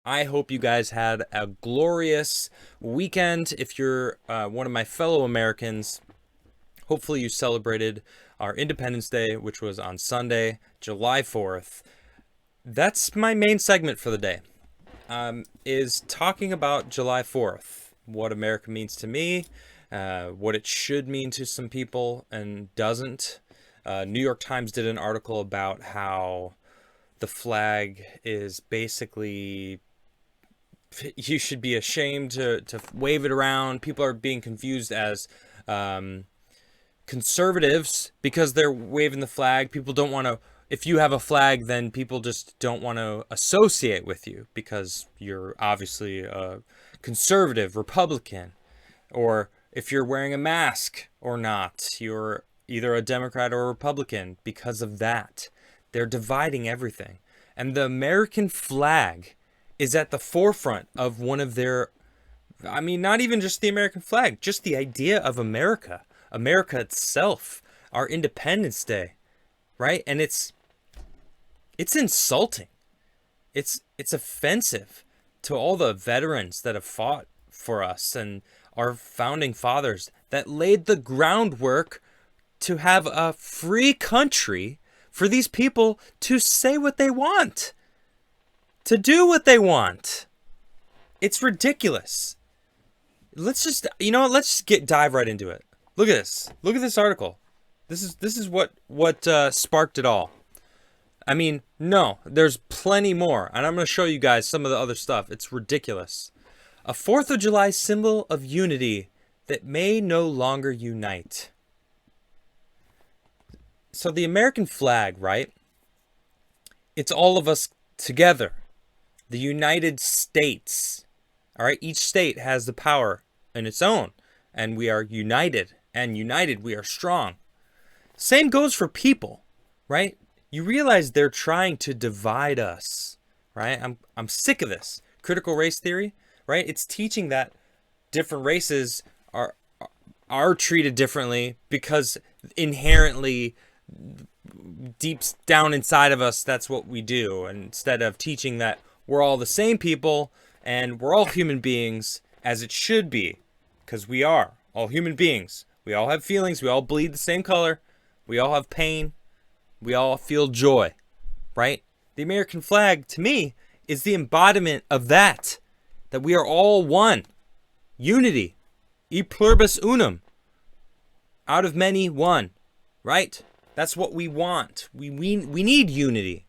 I hope you guys had a glorious weekend. If you're one of my fellow Americans, hopefully you celebrated our Independence Day, which was on Sunday, July 4th. That's my main segment for the day, is talking about July 4th, what America means to me, what it should mean to some people and doesn't. New York Times did an article about how the flag is basically, you should be ashamed to wave it around. People are being confused as um, conservatives because they're waving the flag. People don't want to. If you have a flag, then people just don't want to associate with you because you're obviously a conservative, Republican, or if you're wearing a mask or not, you're either a Democrat or a Republican because of that. They're dividing everything. And the American flag is at the forefront of one of their, I mean, not even just the American flag, just the idea of America, America itself, our Independence Day, right? And it's insulting. It's offensive to all the veterans that have fought for us and our founding fathers that laid the groundwork to have a free country for these people to say what they want, to do what they want. It's ridiculous. Let's just, let's just dive right into it. Look at this. Look at this article. This is what sparked it all. I mean, no, there's plenty more, and I'm going to show you guys some of the other stuff. It's ridiculous. A 4th of July symbol of unity that may no longer unite. So the American flag, right? It's all of us together. The United States. All right, each state has the power in its own, and we are united, and united we are strong. Same goes for people, right? You realize they're trying to divide us, right? I'm sick of this. Critical race theory, right? It's teaching that different races are treated differently because inherently deep down inside of us that's what we do, and instead of teaching that we're all the same people and we're all human beings as it should be, because we are all human beings. We all have feelings, we all bleed the same color, we all have pain, we all feel joy, right? The American flag, to me, is the embodiment of that we are all one. Unity. E pluribus unum. Out of many, one. Right? That's what we want. We need unity.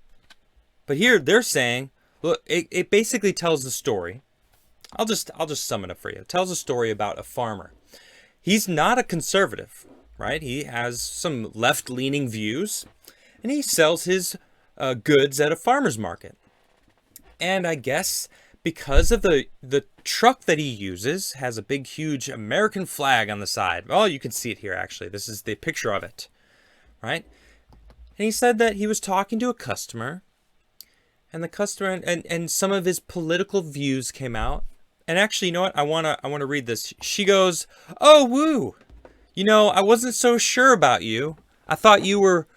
But here they're saying, look, it basically tells the story. I'll just sum it up for you. It tells a story about a farmer. He's not a conservative, right? He has some left-leaning views, and he sells his goods at a farmer's market. And I guess because of the truck that he uses has a big, huge American flag on the side. Oh, you can see it here, actually. This is the picture of it, right? And he said that he was talking to a customer, and the customer and some of his political views came out. And actually, you know what? I wanna read this. She goes, "Oh, woo! I wasn't so sure about you. I thought you were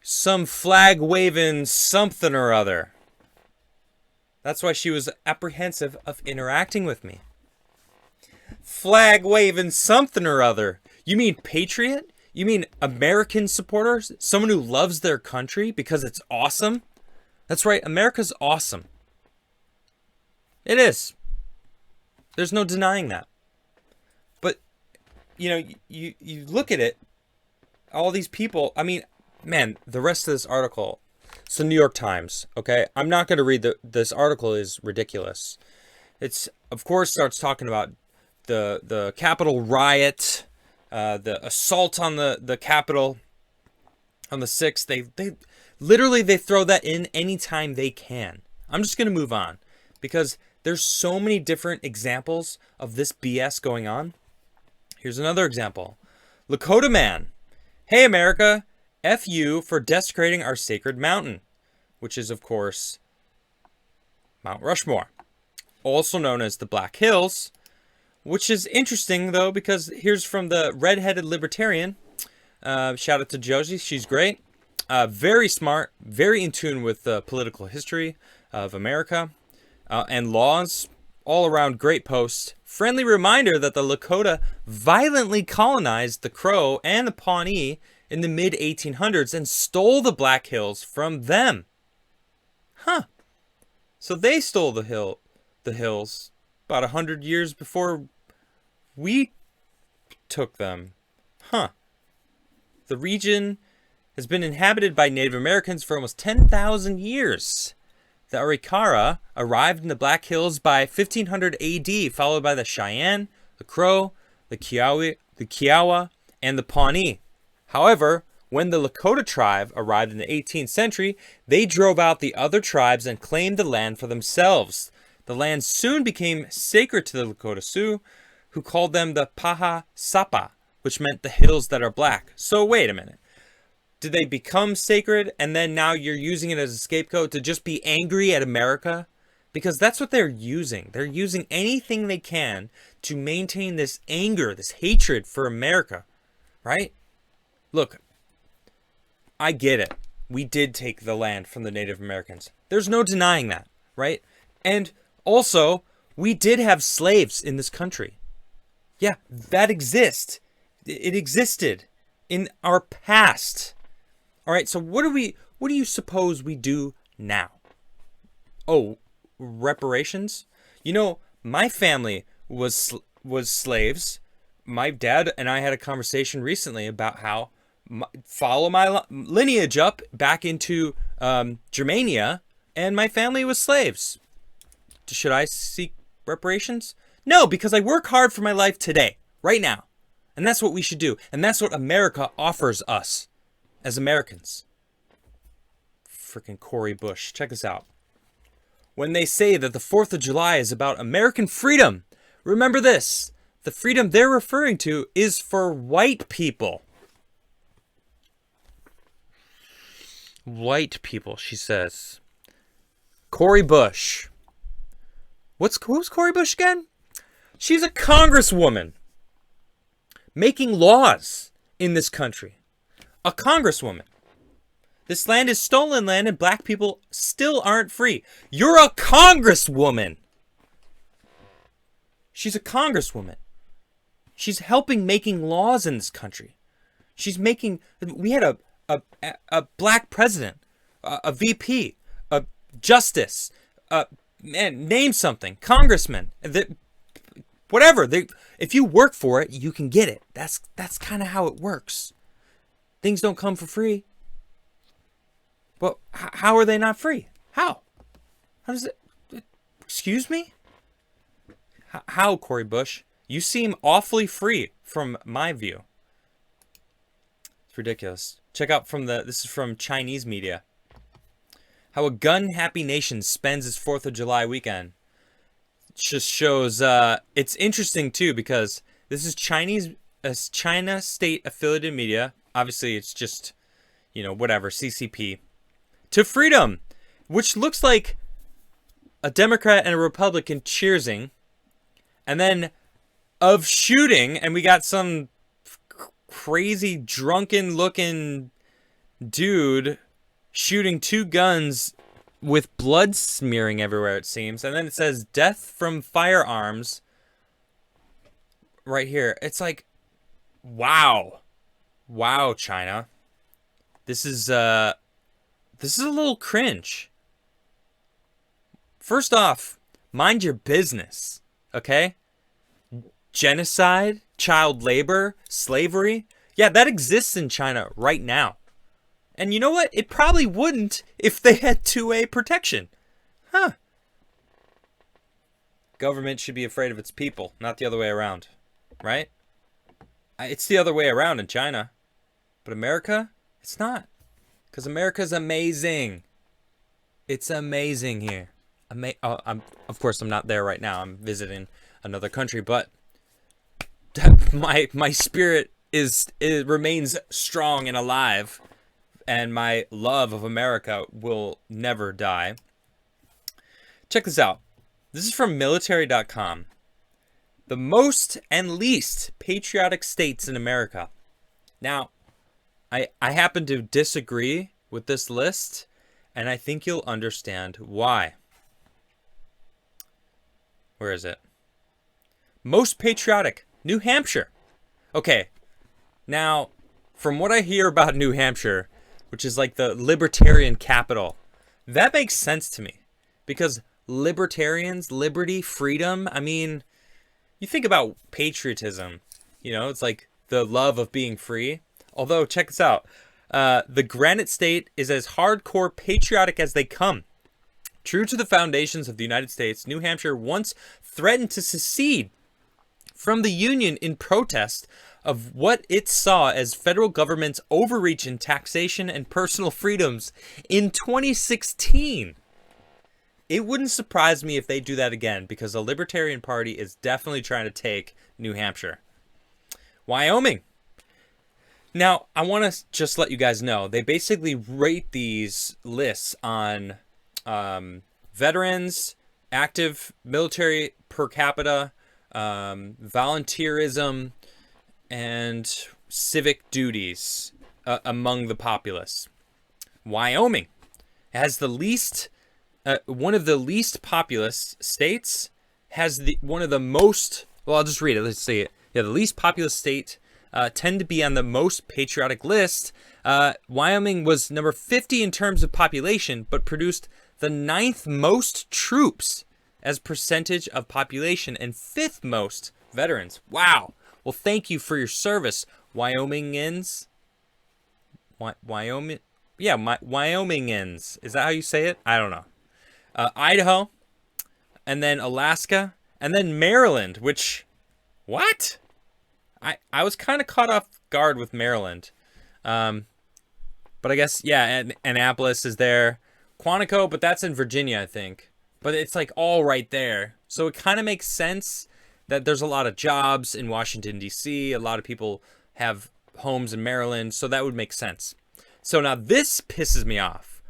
some flag waving something or other." That's why she was apprehensive of interacting with me. Flag waving something or other. You mean patriot? You mean American supporters? Someone who loves their country because it's awesome? That's right, America's awesome. It is. There's no denying that. But, you look at it, all these people, I mean, man, the rest of this article, it's the New York Times, okay? I'm not going to read this article is ridiculous. It's, of course, starts talking about the Capitol riot, the assault on the Capitol on the 6th. They literally, they throw that in anytime they can. I'm just going to move on because there's so many different examples of this BS going on. Here's another example. Lakota man. Hey, America. F you for desecrating our sacred mountain, which is, of course, Mount Rushmore, also known as the Black Hills, which is interesting, though, because here's from the redheaded libertarian. Shout out to Josie. She's great. Very smart, very in tune with the political history of America. and laws all around Great Post. Friendly reminder that the Lakota violently colonized the Crow and the Pawnee in the mid-1800s and stole the Black Hills from them. Huh. So they stole the hills about 100 years before we took them. Huh. The region has been inhabited by Native Americans for almost 10,000 years. The Arikara arrived in the Black Hills by 1500 AD, followed by the Cheyenne, the Crow, the Kiowa, and the Pawnee. However, when the Lakota tribe arrived in the 18th century, they drove out the other tribes and claimed the land for themselves. The land soon became sacred to the Lakota Sioux, who called them the Paha Sapa, which meant the hills that are black. So wait a minute. Did they become sacred and then now you're using it as a scapegoat to just be angry at America? Because that's what they're using. They're using anything they can to maintain this anger, this hatred for America, right? Look, I get it. We did take the land from the Native Americans. There's no denying that, right? And also, we did have slaves in this country. Yeah, that exists. It existed in our past. All right, so what do you suppose we do now? Oh, reparations? You know, my family was slaves. My dad and I had a conversation recently about how follow my lineage up back into Germania, and my family was slaves. Should I seek reparations? No, because I work hard for my life today, right now. And that's what we should do. And that's what America offers us as Americans. Freaking Cory Bush. Check this out. When they say that the 4th of July is about American freedom, remember this. The freedom they're referring to is for white people. White people, she says. Cory Bush. Who's Cory Bush again? She's a congresswoman making laws in this country. A congresswoman. This land is stolen land and black people still aren't free. You're a congresswoman. She's a congresswoman. She's helping making laws in this country. We had a black president, a VP, a justice, name something, congressman, whatever. If you work for it, you can get it. That's kind of how it works. Things don't come for free. Well, how are they not free? How does it? Excuse me? How, Cory Bush? You seem awfully free from my view. It's ridiculous. Check out this is from Chinese media. How a gun-happy nation spends its 4th of July weekend. It just shows, it's interesting too because this is China state affiliated media. Obviously it's just, whatever, CCP. To freedom, which looks like a Democrat and a Republican cheersing. And then of shooting, and we got some crazy drunken looking dude shooting 2 guns with blood smearing everywhere, it seems. And then it says death from firearms right here. It's like, wow, China. This is a little cringe. First off, mind your business, okay? Genocide, child labor, slavery. Yeah, that exists in China right now. And you know what? It probably wouldn't if they had 2A protection. Huh. Government should be afraid of its people, not the other way around. Right? It's the other way around in China. But America, it's not. Because America's amazing. It's amazing here. Of course, I'm not there right now. I'm visiting another country, but my spirit remains strong and alive, and my love of America will never die. Check this out. This is from military.com. The most and least patriotic states in America. Now, I happen to disagree with this list, and I think you'll understand why. Where is it? Most patriotic, New Hampshire. Okay, now, from what I hear about New Hampshire, which is like the libertarian capital, that makes sense to me. Because libertarians, liberty, freedom, I mean, you think about patriotism, it's like the love of being free. Although, check this out. The Granite State is as hardcore patriotic as they come. True to the foundations of the United States, New Hampshire once threatened to secede from the Union in protest of what it saw as federal government's overreach in taxation and personal freedoms in 2016. It wouldn't surprise me if they do that again, because the Libertarian Party is definitely trying to take New Hampshire. Wyoming. Now, I want to just let you guys know, they basically rate these lists on veterans, active military per capita, volunteerism, and civic duties among the populace. Wyoming has the least, one of the least populous states, has one of the most, well, I'll just read it, let's see it. Yeah, the least populous state tend to be on the most patriotic list. Wyoming was number 50 in terms of population, but produced the 9th most troops as percentage of population and 5th most veterans. Wow. Well, thank you for your service, Wyomingans. Wyoming? Yeah, Wyomingans. Is that how you say it? I don't know. Idaho, and then Alaska, and then Maryland, which, what? I was kind of caught off guard with Maryland. But I guess, yeah, Annapolis is there. Quantico, but that's in Virginia, I think. But it's like all right there. So it kind of makes sense that there's a lot of jobs in Washington, D.C. A lot of people have homes in Maryland, so that would make sense. So now this pisses me off.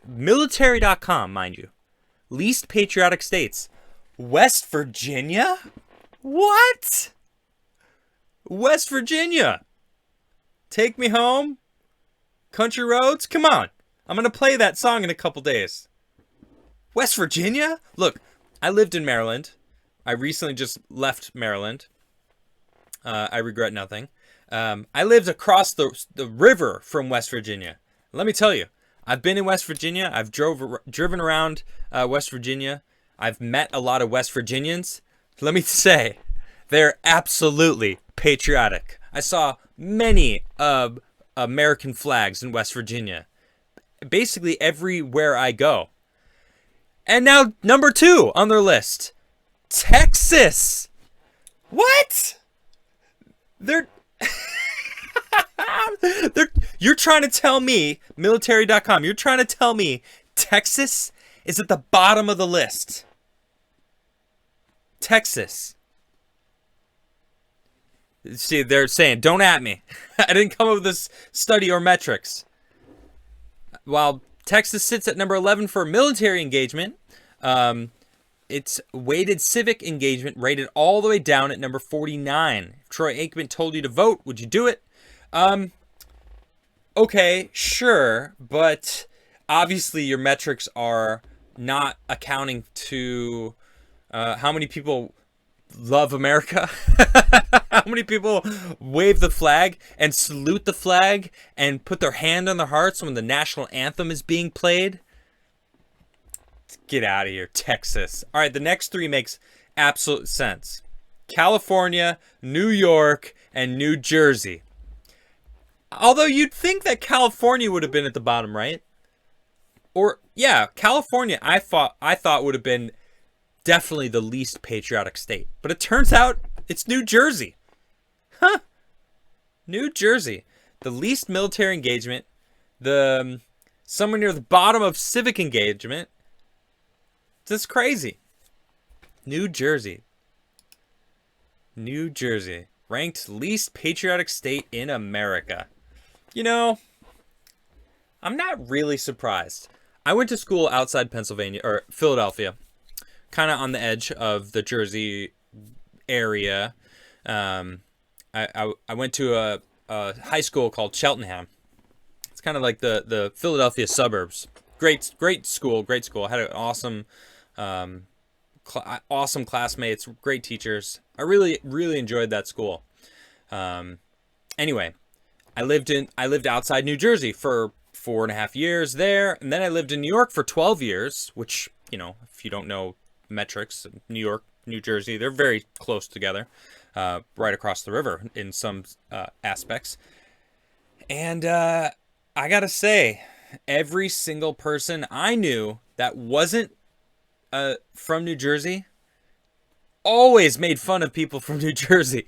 Military.com, mind you. Least patriotic states. West Virginia? What? West Virginia. Take me home. Country roads? Come on. I'm going to play that song in a couple days. West Virginia? Look, I lived in Maryland. I recently just left Maryland. I regret nothing. I lived across the river from West Virginia. Let me tell you, I've been in West Virginia. I've driven around West Virginia. I've met a lot of West Virginians. Let me say, they're absolutely patriotic. I saw many American flags in West Virginia. Basically everywhere I go. And now, number 2 on their list. Texas. What? You're trying to tell me, military.com, you're trying to tell me Texas is at the bottom of the list. Texas. See, they're saying, don't at me. I didn't come up with this study or metrics. While Texas sits at number 11 for military engagement, its weighted civic engagement rated all the way down at number 49. If Troy Aikman told you to vote, would you do it? Okay, sure, but obviously your metrics are not accounting to how many people love America, how many people wave the flag and salute the flag and put their hand on their hearts when the national anthem is being played. Get out of here, Texas. All right, the next 3 makes absolute sense. California, New York, and New Jersey. Although you'd think that California would have been at the bottom, right? Or, yeah, California I thought would have been definitely the least patriotic state. But it turns out it's New Jersey. Huh. New Jersey. The least military engagement. Somewhere near the bottom of civic engagement. This is crazy. New Jersey. New Jersey. Ranked least patriotic state in America. You know, I'm not really surprised. I went to school outside Pennsylvania, or Philadelphia. Kind of on the edge of the Jersey area. I went to a high school called Cheltenham. It's kind of like the Philadelphia suburbs. Great school. I had an awesome awesome classmates, great teachers. I really, really enjoyed that school. Anyway, I lived outside New Jersey for 4.5 years there, and then I lived in New York for 12 years, which, if you don't know metrics, New York, New Jersey, they're very close together, right across the river in some aspects. And I gotta say, every single person I knew that wasn't from New Jersey always made fun of people from New Jersey.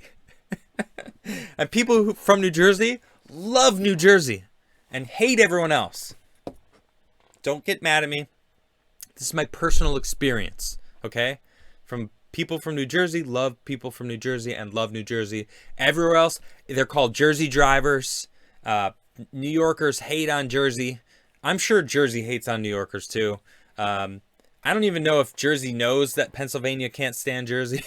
And people from New Jersey love New Jersey and hate everyone else. Don't get mad at me. This is my personal experience, okay? From people from New Jersey, love people from New Jersey and love New Jersey. Everywhere else, they're called Jersey drivers. New Yorkers hate on Jersey. I'm sure Jersey hates on New Yorkers too. I don't even know if Jersey knows that Pennsylvania can't stand Jersey,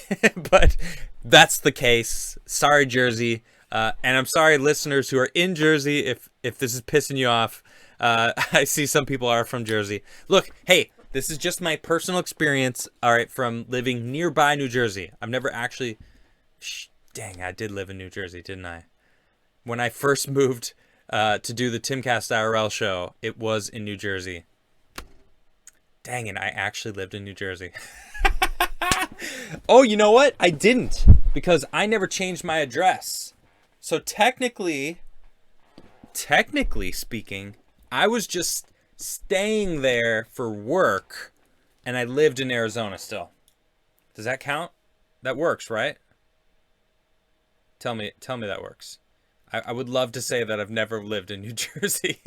but that's the case. Sorry, Jersey. And I'm sorry, listeners who are in Jersey, if this is pissing you off. I see some people are from Jersey. Look, hey, this is just my personal experience, all right, from living nearby New Jersey. I've never actually... Dang, I did live in New Jersey, didn't I? When I first moved to do the Timcast IRL show, it was in New Jersey. Dang it, I actually lived in New Jersey. Oh, you know what? I didn't, because I never changed my address. So technically speaking, I was just staying there for work, and I lived in Arizona still. Does that count? That works, right? Tell me that works. I would love to say that I've never lived in New Jersey.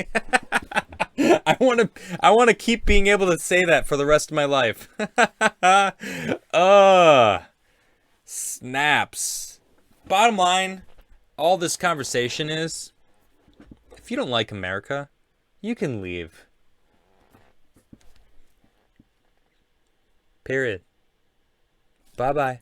I want to keep being able to say that for the rest of my life. Snaps. Bottom line, all this conversation is, if you don't like America, you can leave. Period. Bye-bye.